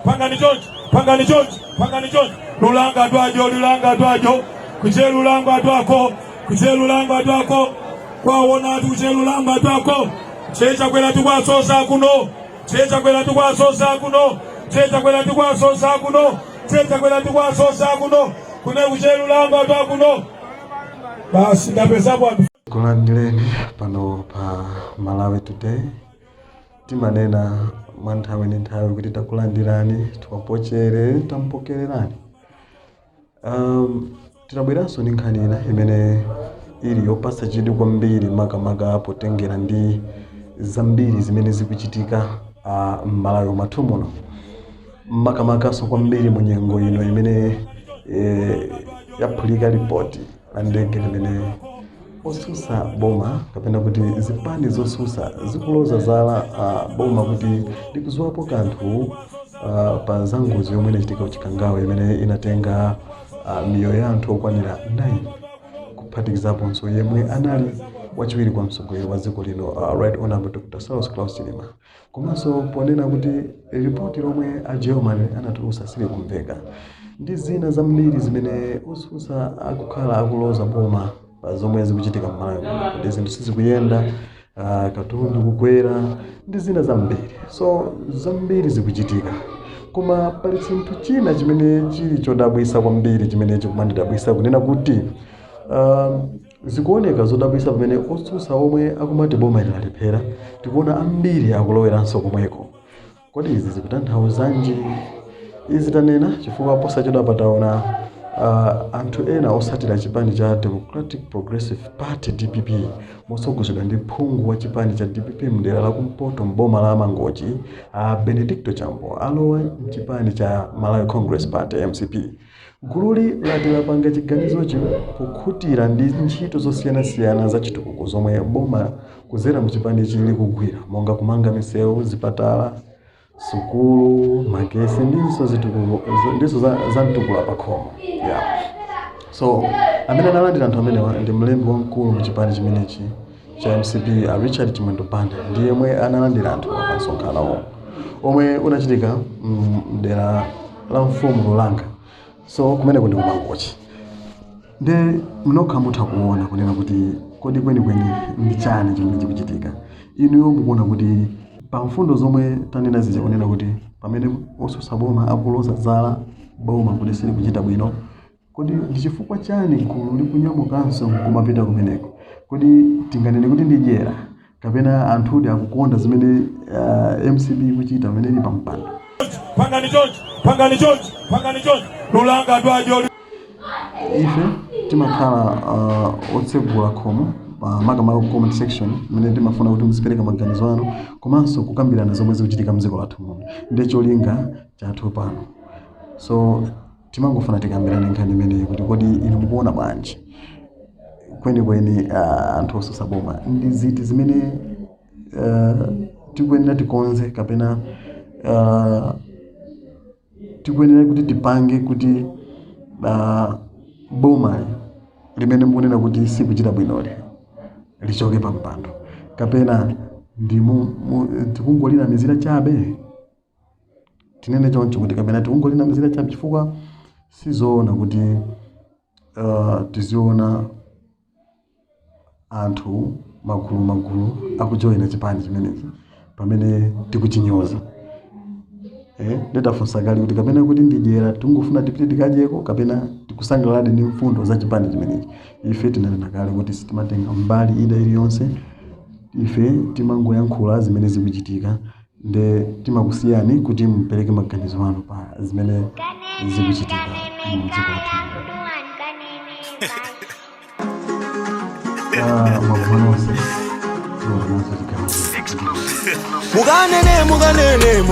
Pangani George, lulanga dwajo, kuche lulanga dwako, kwa wona tuche lulanga dwako, checha kwela tukwa sosa kuno, kune kuche lulanga dwako, basi ndapesa bwatu. Kulandireni pano pa Malawi Today. Timanena mwanthawi ndi nthawi kuti takulandirani, tiwapochere, tampokererani. Tidabweranso ndi nkhani ina imene ili yopatsa chidwi kwambiri makamaka potengera ndi zambiri zimene zikuchitika m'Malawi mwathu muno. Makamakaso kwambiri mu nyengo ino imene yaphulika ripoti la ndege limene osusa boma kapena kuti zipani zosusa zikuloza zala boma kuti likuziwapo kanthu pa zangozi yomwe inachitika kuchikangawa imene inatenga miyoyo ya anthu okwanira 9 kuphatikizaponso yemwe anali wachiwiri kwa mtsogoleri wa dziko lino Right Honorable Dr. Saulos Klaus Chilima. Komanso ponena kuti ripoti lomwe a German anatulusa sili kumveka ndi zina zambiri zimene osusa akukhala akuloza boma zomwe zikuchitika m'Malawi kuti zinthu sizikuyenda, katundu kukwera ndi zina zambiri. So zambiri zikuchitika, koma pali chinthu china chimene chili chodabwisa kwambiri chimene chikumandidabwisa kunena kuti zikuoneka zodabwisa pamene osusa omwe akumati boma linalephera tikuona ambiri akuloweranso komweko. Kodi izi zikutanthauzanji? Izi tanena chifukwa posachedwa pataona anthu ena osatira chipani cha Democratic Progressive Party DPP motsogozedwa ndi phungu wa chipani cha DPP mdera la kumpoto mboma la Mangochi Benedicto Chambo alowa mchipani cha Malawi Congress Party MCP. Gululi lati lapanga chiganizochi kukhutira ndi ntchito zosiyana-siyana za chitukuko zomwe boma kuzera mchipani chili kugwira monga kumanga misewu, zipatala, sukulu, magesi ndizo za mtukula pakhomo. So amene analandira anthu amenewa ndi mlembi wamkulu mchipani chimenechi cha MCP Richard Chimwendo Banda ndiye yemwe analandira anthu pa msonkhano omwe unachitika mdera la mfumu Lulanga. So kumeneko ndi kumangochi. Nde mnokha mutha kuona kunena kuti kodi kwenikweni ndi chani chimene chikuchitika. Inuyo mukuona kuti pa mfundo zomwe tanena zija kunena kuti pamene osusa boma akuloza zala boma kuti sili kuchita bwino, kodi ndi chifukwa chani gulu likunyamukanso kumapita kumeneko? Kodi tinganene kuti ndi dyera kapena anthudi akukonda zimene MCP kuchita pamene ili pampando? Pangani George, lulanga dwajo. Ife timakhala otsegula khomo makamaka comment section mene timafuna kuti muzipereka maganizo anu komanso kukambirana zomwe zikuchitika mdziko lathu muno ndi cholinga chathu pano. So timangofuna tikambirane nkhani imeneyi kuti kodi inu mukuona bwanji kwenikweni anthu osusa boma ndi ziti zimene tikuyenera tikonze kapena tikuyenera kuti tipange kuti boma limene mukunena kuti sikuchita bwinoli lichoke pa mpando kapena tikungolira mizira chabe? Tinene choncho kuti kapena tikungolira mizira chabe chifukwa sizoona kuti tiziona anthu magulu akujoyina chipani chimenechi pamene tikuchinyoza. Ndetafunsa kali kuti kapena kuti ndidyera tungofuna tipite tikadyeko kapena tikusangalala ndi mfundo za chipani chimenechi. Ife tinanena kale kuti sitimatenga mbali ida iliyonse, ife timangoyankhula zimene zikuchitika nde timakusiyani kuti mupereke maganizo anu pa zimene zikuchitika m'dziko lathu. Makumanonse tiwonanso tikawo. Muganene